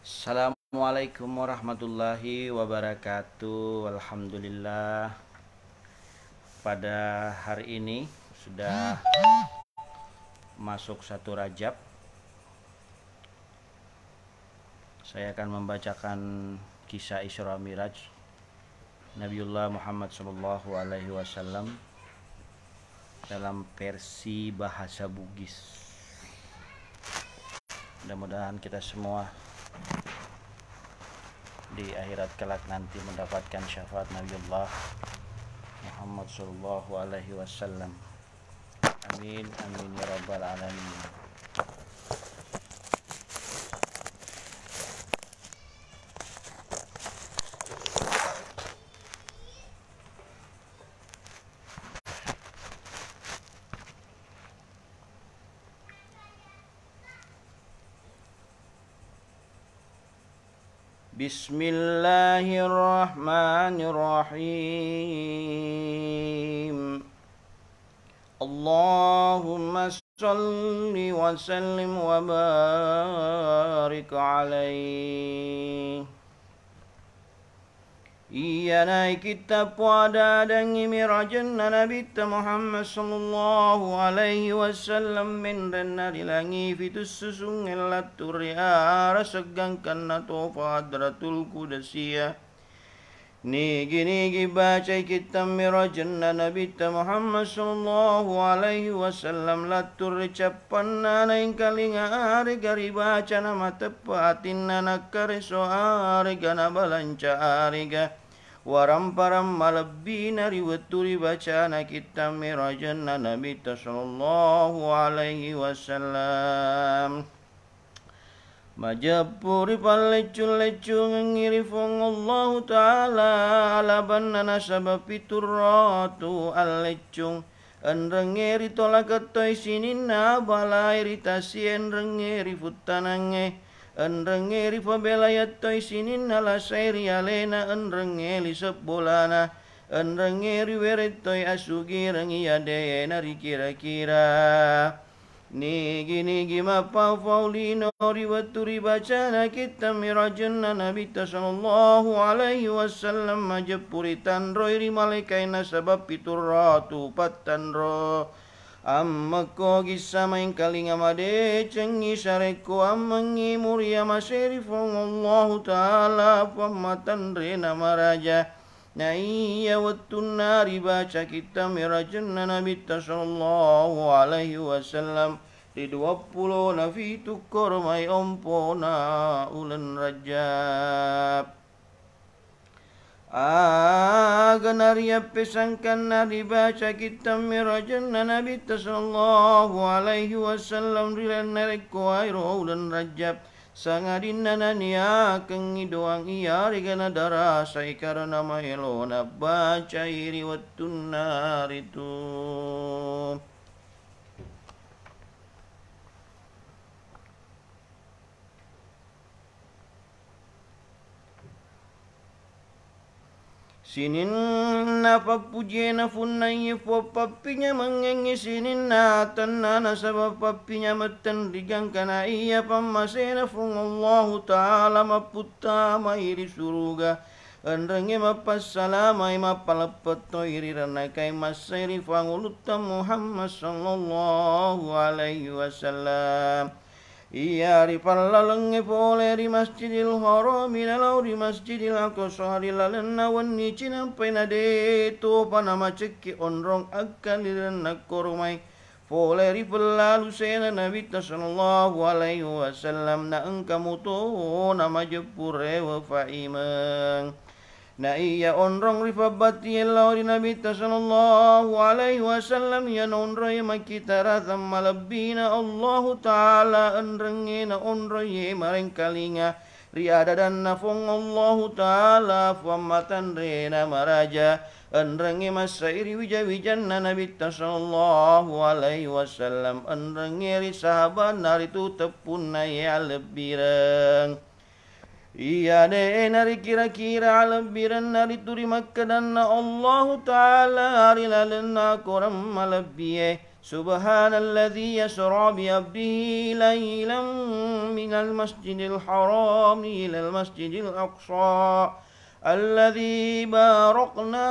Assalamualaikum warahmatullahi wabarakatuh. Alhamdulillah, pada hari ini sudah masuk 1 Rajab. Saya akan membacakan kisah Isra Miraj Nabiullah Muhammad SAW dalam versi bahasa Bugis. Mudah-mudahan kita semua di akhirat kelak nanti mendapatkan syafaat Nabiullah Muhammad SAW. Amin amin ya rabbal alamin. Bismillahirrahmanirrahim. Allahumma salli wa sallim wa barik alaihi. Iyana kita pada dan mirajan Nabi Muhammad sallallahu alaihi wasallam min dari langi fitus susung elaturi rasagangkan nato fadratul qudasiyah. Nigi baca kita mirajan Nabi Muhammad sallallahu alaihi wasallam latur capan nana ing kalinga ari gari baca nama tepatin nana kareso ari gana balanca ari ga waramparam malabina riwaturi bacana kita mirajan Nabi sallallahu alaihi wasallam. Majapuri palecul-lecul ngirifong Allah Ta'ala alaban nasabab fiturratu al-lecung enrengeri tolakatoy sinina balay ritasi enrengeri futanange enrengeri fabelayatoy sinina lasayri alena enrengeli sebolana enrengeri weretoy asugi rengiyade nari kira-kira. Nigi mapa faulino riwaturi bacana kita mirajan Nabi sallallahu alaihi wasallam majapuri tanro iri malaikai nasabab piturratu patanro amma ko gisa main kalinga made cengi sareko ammangi muria maserifong Allah Ta'ala pamatan rena maraja. Na iya watun nari baca kita mirajan Nabi sallallahu alaihi wasallam di 20 nafi tukor may ompona ulan Rajab. Ganariya pesangkan nari baca kita mirajan Nabi sallallahu alaihi wasallam rilan nareko airo ulan Rajab. Sangadin nanania kengi doang iya regana darasa karena maelona baca iri watun naritu. Sinin na papujena funay papinya mengengi sinin na tanana sabab papinya matan rigang kana iya pamasena fung Allah Ta'ala maputa mairi suruga enrengi mapassalamai mapalapato iri ranakai masairi fanguluta Muhammad sallallahu alaihi wasallam. Iya ripalalenge pole di Masjidil Haram minalau di Masjidil Aqsa rilalena wani cinampai nade to panama ceki onrong akan lirena korumai pole ripalalu sena Nabi sallallahu alaihi wasallam na engkamu to nama jepure wa faimang. Na iya onrong rifabati Allah di Nabi sallallahu alaihi wasallam ya onroy makitara thamma labbina Allah Ta'ala enrengena onroy mareng kalinga riada dan nafong Allah Ta'ala famatan rena maraja enrengi masairi wijawijan Nabi sallallahu alaihi wasallam enrengi sahabat naritu tepun ya lebirang. Iya deh nari kira-kira alabiran nari turi Makkah dan Allah Ta'ala hari lalena koram malabiye سبحان الذي يسرى بعبده ليلا من المسجد الحرام إلى المسجد الأقصى الذي باركنا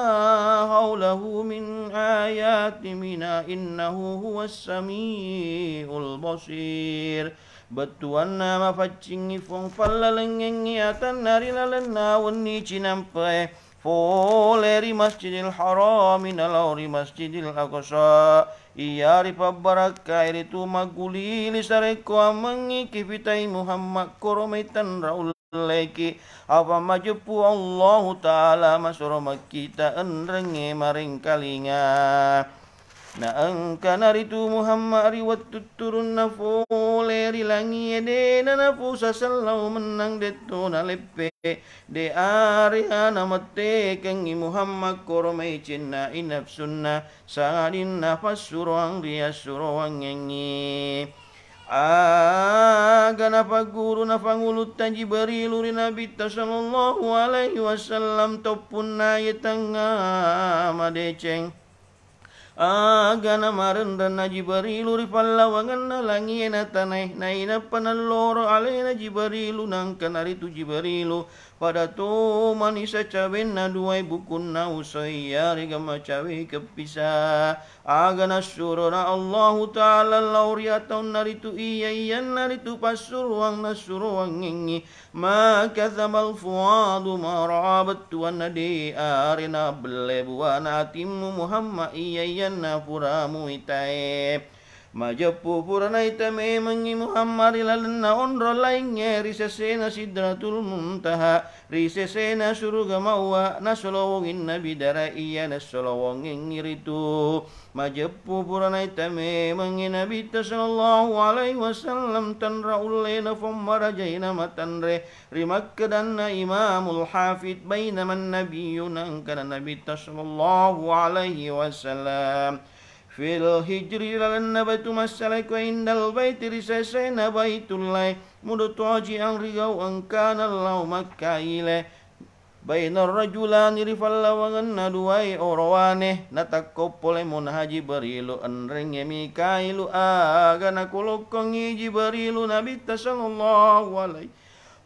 حوله من آياتنا إنه هو السميع البصير Betuanna mafaccingi fong fallalengengi atannari lalenna wenni cinampai foleri masjidil haram minalauri masjidil aqsa iyari pabbaraka iritu maguli lisareko amangi kifitai Muhammad koromaitan raul leki apa majupu Allah Ta'ala masuroma kita enrenge maring kalinga na angka naritu Muhammad riwat tuturun na foleri langi ede na napusa salau menang deto na lepe de arihana mate kengi Muhammad koromai cinna inap sunna sangadin nafas suruang dia suruang ngengi Agana paguru na pangulut taji berilu ri Nabi sallallahu alaihi wasallam topun na yetanga madeceng Agana marenda na jibarilu ri pallawangan na langi na tanay na inapanaloro alay na jibarilu nang kanaritu jibarilu pada to manisa cawen na duay bukun na usay yari gama cawe kepisa Agana suro na Allah Ta'ala lauriataw naritu iyayan naritu pasuruang na suruang ngingi makazabal fuadu marabat tuan na di arina belebuan atimu Muhammad iyayan na puramu itae Majapu purana itame mangi Muhammad ilalana onro lainnya risesena sidratul muntaha risesena suruga mawa nasolowongin nabi dara iya nasolowongin iritu Majapu purana itame mangi nabi sallallahu alaihi wasallam tanra ullena fommara jaina matanre rimakkadanna imamul hafid bainaman nabiyuna kana nabi sallallahu alaihi wasallam Fil hijri lalan nabatu masalaiku indal baiti risasena baitullah mudutu aji ang rigaw ang kanalaw magkaile Bainar rajulani rifallawangan na duway orawane natakop pole mon haji barilu anring Mikailu aga nakulokong Jibrilu nabita sallallahu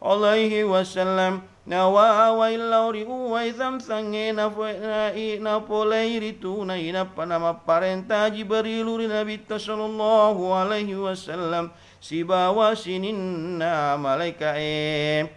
alaihi wasallam Nawawa ilauri uwai samsange na polei ritu na panama parenta Jibrilu ri Nabi sallallahu alaihi wasallam si bawa sinin na malaikae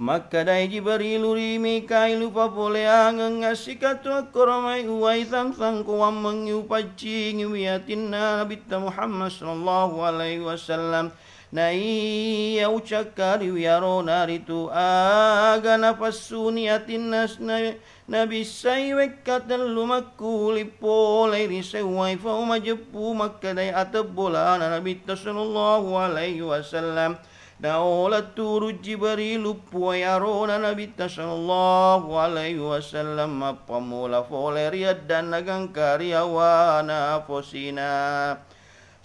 Makadai Jibrilu ri Mikailu papole angeng asikatu akoromai uwai samsang kuam mengiupaci ngiwiatin Nabi Muhammad sallallahu alaihi wasallam na iya ucakari wiaro naritu aga napasuni atin nas na bisay wekatan lumakuli polay riseway fa umajepu makkaday atabola na Nabi sallallahu alaihi wasallam na ola turu Jibrilu puayaro na Nabi sallallahu alaihi wasallam mapamula foleriad dan nagang karyawana posina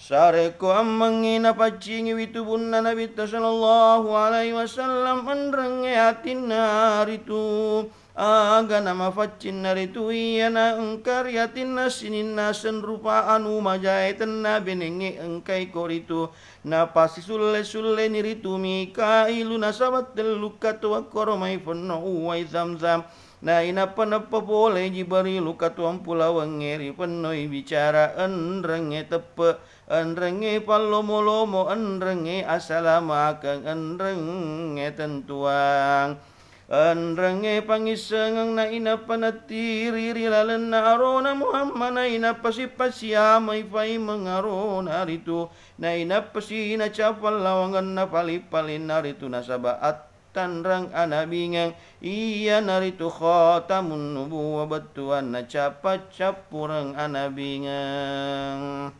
Sareko amangina pacingi witubunna Nabi sallallahu alaihi wasallam andrenge atin naritu aga nama facin naritu iyana engkar yatin nasinin nasen rupa anu majaitan na benenge engkai koritu na pasi sulle niritu Mikailu nasabat telukatu akoromai fono uwai zamzam na inapa-napa boleh Jibrilu katuang pulau ngeri penoi bicara enrenge tepe enrenge palomo-lomo enrenge asalamakang enrenge tentuang enrenge pangisengang na inapanatiri rilalen na arona Muhammad na inapasipasiyamay fay mengarona rito na inapasina capal lawangan na palipalin na rito na sabaat tanrang anabingang iya naritu khatamun nubuwa batuan na capat capurang anabingang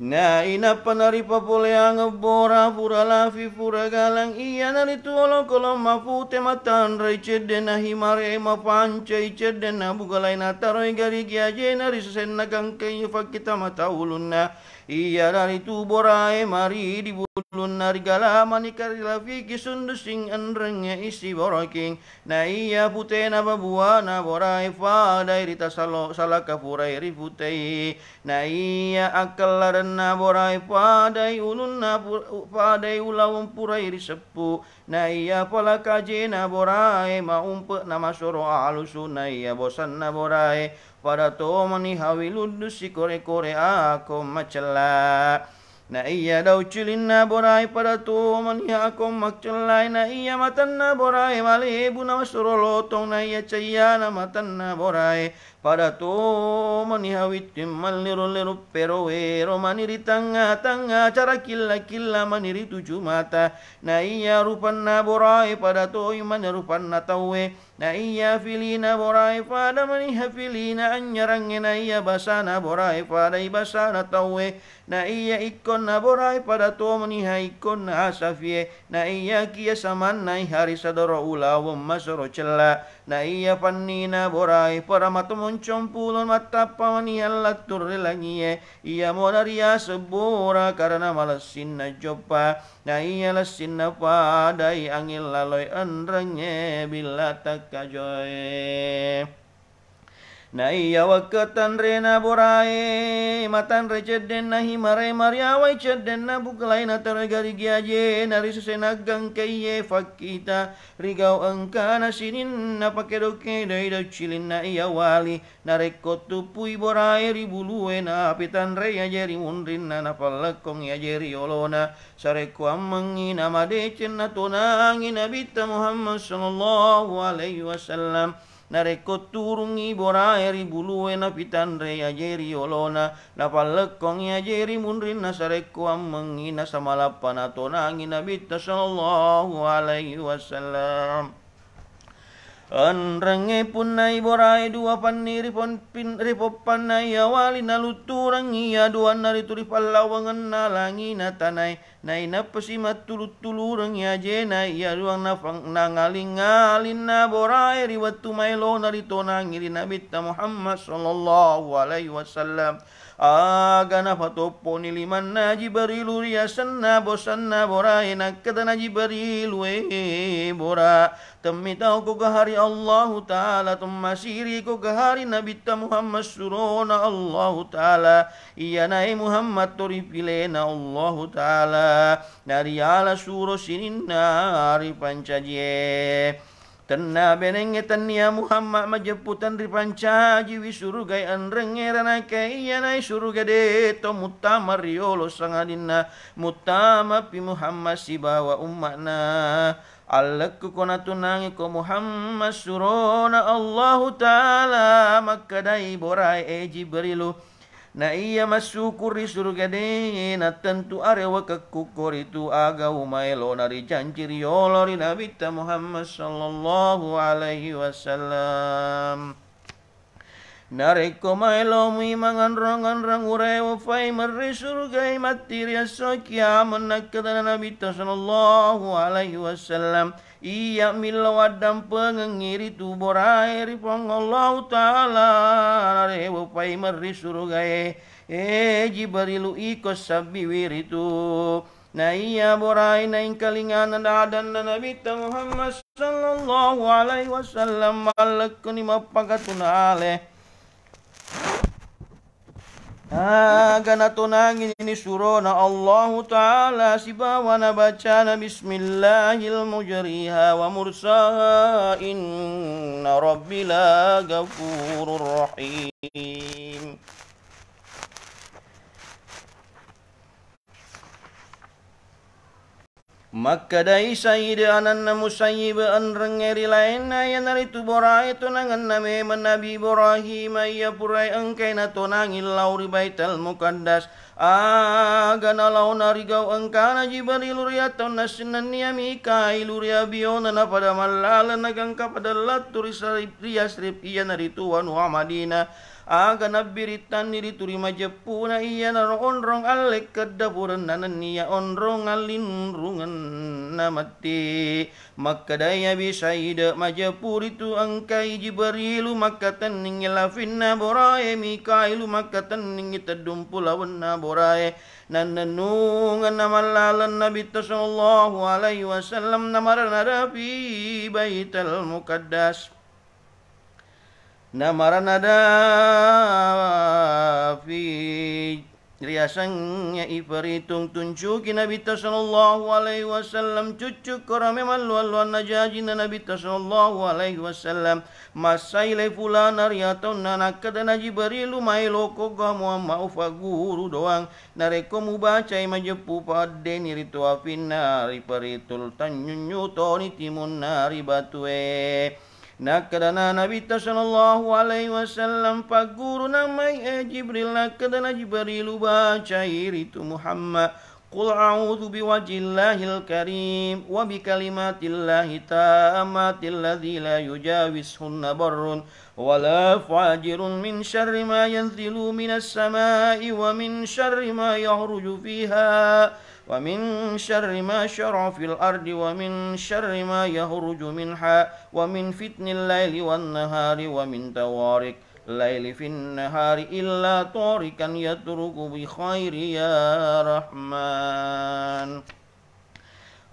na inapanari papole ang bora pura lafi pura galang iya naritu olo kolom mafute matan ray ceden na himare mapancay ceden na bugalay na taroy garigi aje na risen na gangkay fakita mataulun na iya naritu borae mari di ulun narigala manikarila fiki sundusing anrengnya isi boroking na iya putena babuana borai fadai rita salaka purai rifutai na iya akalarna borai fadai ulun na fadai ulawum purai risepu na iya palakajena borai maumpe nama soro alusu na iya bosan na borai pada to mani hawiludus si kore-kore aku macela na iya daw cilin na boray pada to mani ako macela na iya matan na boray malibu na masurolotong na iya caya na matan na boray pada to mani hawitim maliro-liro pero wero maniri tanga-tanga cara killa-killa maniri tujuh mata na iya rupan na boray pada to iman rupan na tawe na iya filina boray pada maniha filina anyarangin na iya basana boray pada ibasana tawe na iya ikon na boray pada to maniha ikon na asafie na iya kia saman na hari sadoro ulawam masoro cela na iya panina boray para matumon compulon matapa maniha latur langie iya monaria sebora karena malasin na jopa na iya lasin na padai angin laloy anrangnya bila tak kajoy na iya wakatan rena borai matan receden na himarai mariawai ceden na buklay na taragari giaje na risesenagang kaye fakita rigau engka na sinin na pakedoke daido cilin na iya wali na rekotu pui borai ribulue na apitan reya jeri mundrin na napalakong ya jeri olona sareko amangi na madecen na tonangi na bita Muhammad sallallahu alaihi wasallam nareko turungi borai ribulue na pitan reya jeri olona na palekong ya jeri mundrin na sareko amangi na samalapan na tonangi na bita sallallahu alaihi wasallam anrenge punai borai dua paniri pon pin ripopan na awali na luturang iya dua nari turi palawangan na langi na tanay na inapasimat tulut-tulurang ya jena iya duang na nangaling-ngalin na borai riwat tumaylo narito nangiri na bita Muhammad sallallahu alaihi wasallam aga na patopo ni liman na jibarilu riasan na bosan na borai nakada na jibarilu bora temitaw ko kahari Allahu Ta'ala tumasiri ko kahari nabita Muhammad surona Allahu Ta'ala iya na Muhammad toripile na Allahu Ta'ala dari ala suro sinin nari pancaje Tanna benengetan ya Muhammad majeputan ri pancaji wi surugai anrengerana kaiyanai suruga de to mutama riolo sangadina mutama pi Muhammad sibawa ummakna Alakku kona tunangi ko Muhammad surona Allahu Ta'ala makadai borai Jibrilu na iya masukuri surga de na tentu arewa kekukor itu aga umailo nari janji riolo ri Nabi Muhammad sallallahu alaihi wasallam nareko mailo mi mangan rangan urewa fai meri surga mati riaso kiaman nakadana Nabi sallallahu alaihi wasallam iya milo adam pengengiri tu borai ripong Allah Ta'ala narewa pai meri surga Jibrilu ikos sabi wiritu na iya borai na ingkalingan na adan na Nabi Muhammad sallallahu alaihi wasallam malak ni mapagatunale Gana tunangin ini surona Allahu Ta'ala sibawa na baca na bismillahil mujriha wa mursaha inna rabbi la ghafurur rahim Maka dai sayyid anan musayyib an rengeri lain ya naritu borai tunangan name Nabi Ibrahim ya purai engkai na tunangil lauri baital muqaddas agana lau narigau engkana Jibril riaton nasinan ya Mikail ria biona na pada malala nagang kapada laturi sarip ria strip iya naritu wa Madinah aga nabiritan diri turi majepuna iya naro onrong alek kedapuran nanan niya onrong alin rungan namati makkadaya bisaida majapuri tu angkai Jibrilu makkatan ningi lafinna borae Mikailu makkatan ningi tedumpulawanna borae nananungan namallalan Nabi sallallahu alaihi wasallam namarana fi baitul muqaddas namaranada fi riasangnya iperitung tunjuki Nabi sallallahu alaihi wasallam cucuk korame malu-aluan najaji Nabi sallallahu alaihi wasallam masaile fulana riatau nanakada Jibrilu mailo koga mau faguru doang nareko mubaca majepu pade niritu afina riperitul tanyunyuto ni timun nari batue nakadana Nabi sallallahu alaihi wasallam paguru namai Jibril nakadana Jibrilu baca iritu Muhammad qul a'udzu biwajhillahil karim wa bikalimatillahi tammatil ladzi la yujawizhunna barrun wala fajirun min syarri ma yanzilu minas samai wa min syarri ma yahruju fiha ومن شر ما شرع في الأرض ومن شر ما يخرج منها ومن فتن الليل والنهار ومن توارق الليل في النهار إلا طارقا يترك بخير يا رحمن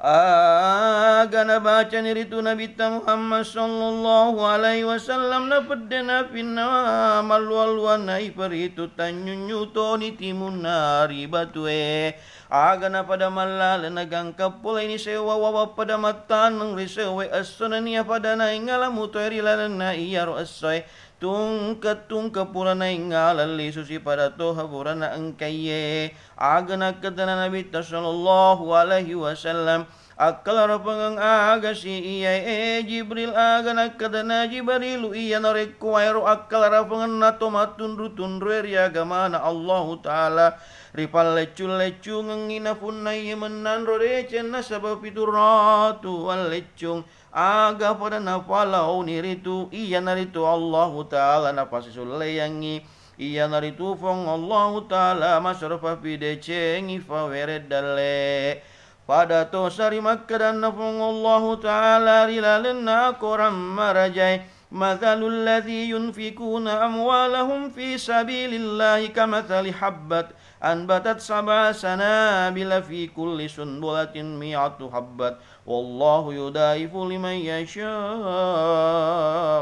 agana baca niritu Nabi Muhammad sallallahu alaihi wasallam na pedena finna malualuan nai peritu tanyunyuto ni timun nari batue agana pada malal nagang kapula ini sewa wawa pada matan ng risewe asonania pada nai ngalamu toeri lalana iyaro asoy tungka pula na ingalali susi pada toha purana engkaye agana kadana Nabi sallallahu alaihi wasallam akalara pangang aga si iya Jibril agana kadana Jibrilu iya nareku aero akalara pangang nato matunru tunrueri agamana Allahu Ta'ala ripal lecu ngengina punai menandro recen nasabab itu ratu al lecung aga pada nafalau niritu iya naritu Allah Ta'ala napasi sulayangi iya naritu fong Allah Ta'ala masarfa pidecengi faweredale pada to sari Makkah dan nafong Allah Ta'ala rilalena koram marajai mathalul ladzi yunfikuna amwalahum fi sabilillahi kamathali habbat anbatat sab'a sanabila fi kulli sunbulatin mi'atu habbat wallahu yudaifu liman yasha'u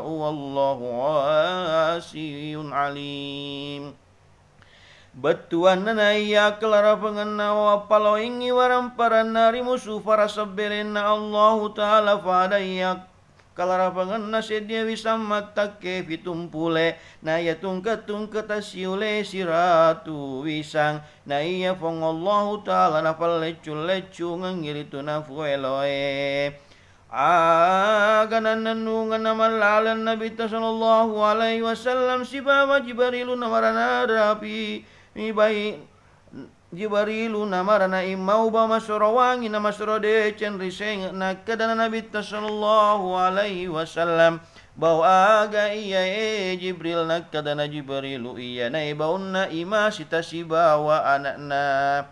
wallahu wasi'un alim Batuan na iya kelara pengenawa palau ingi waram para nari musuh para sebelena Allah Ta'ala pada iya kalara pangana sedia wisammat takke pitumpule na iya tungket asiule siratu wisang na iya fong Allah Ta'ala nafal lecu ngangiritu na fueloe aganan nanungan namalalan Nabi sallallahu alaihi wasallam si bawa Jibrilu namarana rapi ibai Jibrilu namarana imau ba masrawangi na masrode cen riseng na kadana Nabi sallallahu alaihi wasallam bawa aga iya Jibril na kadana Jibrilu iya na ibaunna ima sita si bawa anakna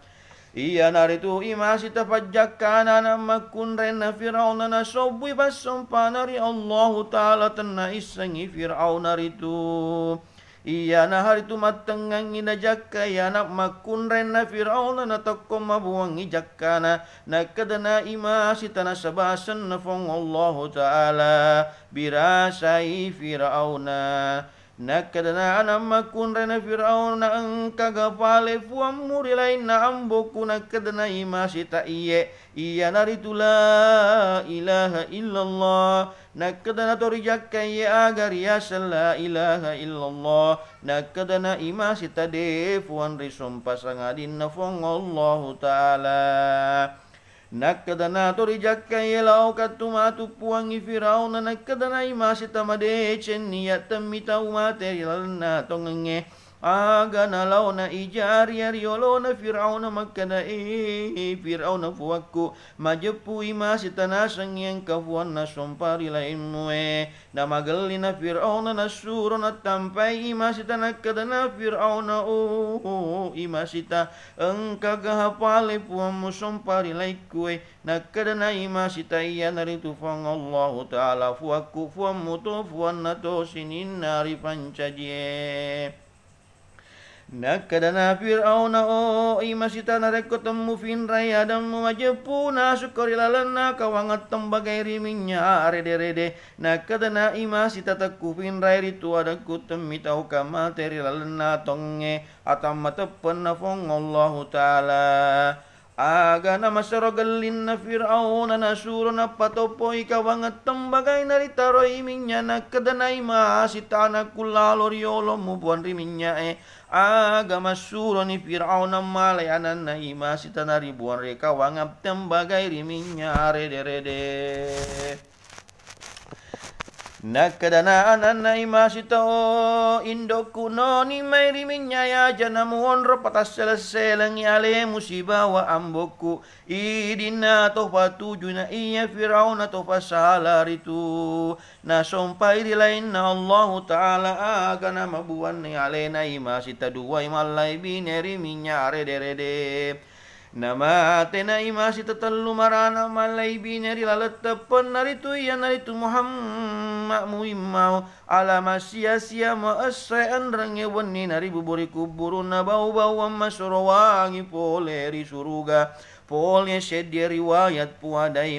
iya naritu ima sita pajjakana na makunren na Fir'aun na sobui pasompanari Allah Ta'ala tanna isangi Fir'aun naritu iya na haritu matengangi na jakka ya na makunren na Fir'aun na tokko mabuwangi jakkana na kadana ima sita na sabasan na fong Allah Ta'ala birasai Fir'aun nakadana anamma kunrena Fir'aun na ang kagapale fuam murilain na amboku nakadana ima sita iye iya naritu la ilaha illallah nakadana torijaka iye agar yasal la ilaha illallah nakadana ima sita de fuan risum pasangadin na fong Allah Ta'ala nakadana torijaka yelau katumatu puangi Firaun nakadana imasi tamade chen niat tamita umateri lalna tongenge agana launa ijari ariolona Fir'auna makkana Fir'auna fuakku majepu ima sitana sangyang kafuan na sompari lain mue na magelina Fir'auna na suro na tampai ima sitana kadana Fir'auna ima sita engka gahapale puamu sompari laikue na kadana ima sita iya naritu fang Allah Ta'ala fuakku fuamu to fuan na to sinin nari pancaje nakadana Fir'auna imasita nareko temu finrai adam majepuna sukorilalana kawangat tembagai riminya rede nakadana imasita takku finrai ritu adaku temitau kama terilalana tonge atam matepen nafong Allah Ta'ala agana masarogalin na Fir'auna nasuro na patopoi kawangat tembagai naritaro iminya nakadana imasita nakulalo riolo mubuan riminya aga masuro ni Fir'auna malayanan na imasita na ribuan reka wangap tembagai riminya rede nakadana na imasita indoku no ni may riminya ya janamuon ro patas selang yale musibah wa amboku idina to patuju na iya Fir'auna to pasalaritu na sompai rilain na Allah Ta'ala aga na mabuan ni ale na imasita duway malay bineri minya rede nama tena imasita telu marana malay bineri lalatapan naritu ya naritu Muhammad muimau alama sia-sia maasayan rangewan ni nari buburi kuburu na bau-bau masurawangi poleri suruga polnya sedia riwayat puadai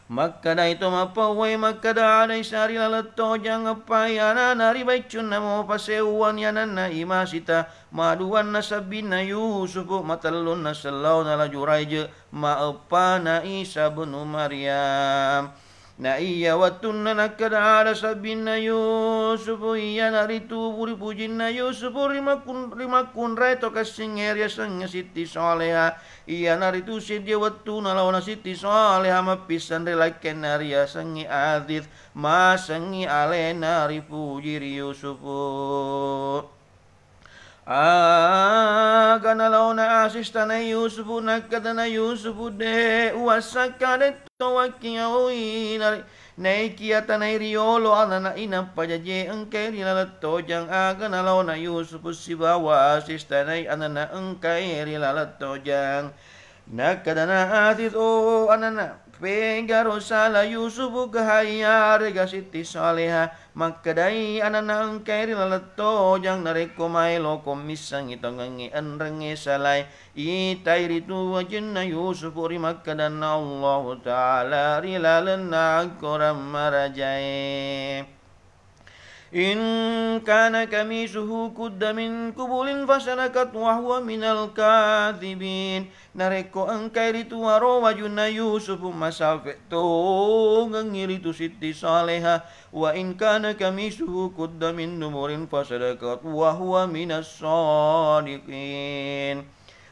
Makkada itu mapawai makkada ada isari lalato jangan payana nari baicun namo paseuan yanana imasita maduan nasabina Yusufu matalun nasalau nala juraija maapana Isa bin Maryam na iya watun na nakada ada sabina Yusufu iya naritu buri pujin na Yusufu rimakun reto kasingeriya sang Siti Soleha iya naritu sedia watun na lawan Siti Soleha mapisan relaken nariya sangi adit masangi ale nari pujiri Yusufu agana launa asistana Yusufu nakadana Yusufu de wasakade towakiyawi naikiata nairiolo anana ina pajaje engkai rilalato jang agana launa Yusufu sibawa asistana anana engkai rilalato jang nakadana atit anana pegaro sala Yusufu gahaya rega Siti Soleha makadai anana engkai rilalato jang nareko mailo komisang itongangi enrenge salai itai ritu wajenna Yusufu rimakadana Allah Ta'ala rilalena koram marajai in kana kamisuhu kudda min kubulin fasanakat wa huwa minal kadhibin nareko engkai ritu waro wajuna Yusufu masafeto ngiritu Siti Soleha wa in kana kamisuhu kudda min numurin fasanakat wa huwa minas sadiqin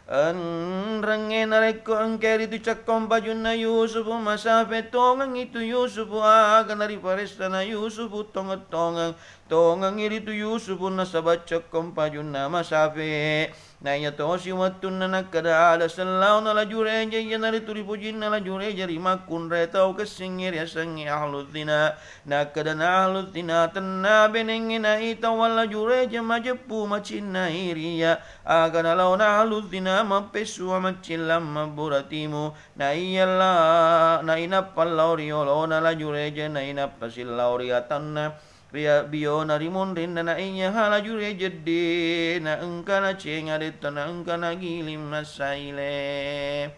Enrenge nareko engkai itu cakom bajuna Yusufu masafe tongang itu Yusufu agan dari parestana Yusufu tongang iritu Yusufu nasabat cakom bajuna masafe nanya tosi watun nakada ada selau nala jureja ya nari turi pujin nala jureja rimakun retau kesingir ya sangi ahlutina nakada ahlutina tenna benengina ita wala jureja majepu macina iria agana launa ahlutina mapesu macilam maburatimu na iyalla na inapal lauriolo na la jureja na inapasil lauriatanna Ria bio narimun rinda na inya hala jureja de na engkana cenga de na engkana gilim masaile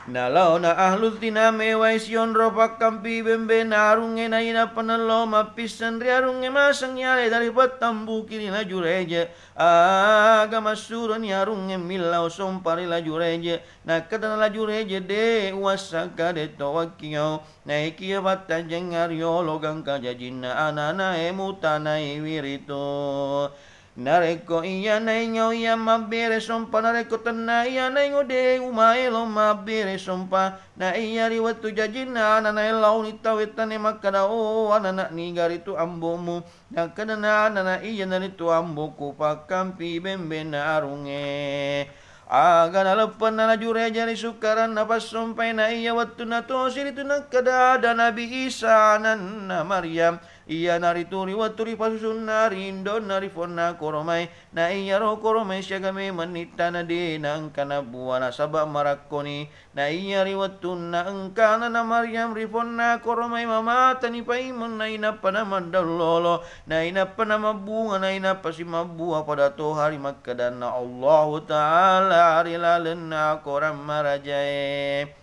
Nalau na ahlul tina mewai sion ropak kampi bembe narunge na ina panalo mapisan riarunge masang yale dari batambu kiri la jureja aga masuran yarunge milau sompari la jureja na kadana la jureja de wasaka de tawakio na ikia batajeng ariolo gangka jajina anana emutana iwirito nareko iya naingo iya mabere sompa nareko tanna iya naingo de umaelo mabere sompa na iya riwatu jajina nana elau ni tawetane makada o anana ni garitu ambomu na kadana nana iya naritu amboku pakampi bembena arunge agana lepan na jure jari sukaran napas sompai na iya watu na tosir itu na kadada Nabi Isa na Maryam iya nari turi waturi pasusun nari indo nari fonna koromai na iya ro koromai syagame manita na de na angkana buana sabak marakoni na iya riwatun na angkana na Maryam rifonna koromai mama tani paimun na ina pana mandalolo na ina pana mabunga na ina pasi mabua pada to hari makkadan na Allah Ta'ala arilalena koram marajae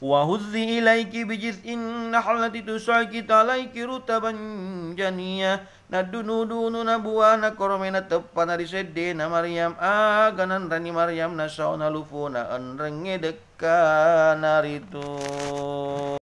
وهزي إليك بجذع النحلة تساقط عليك رطبا جنيا nadunudunu nabuana koromena tepana risedena Maryam aganan rani Maryam nasauna lufuna anrenge dekka naritu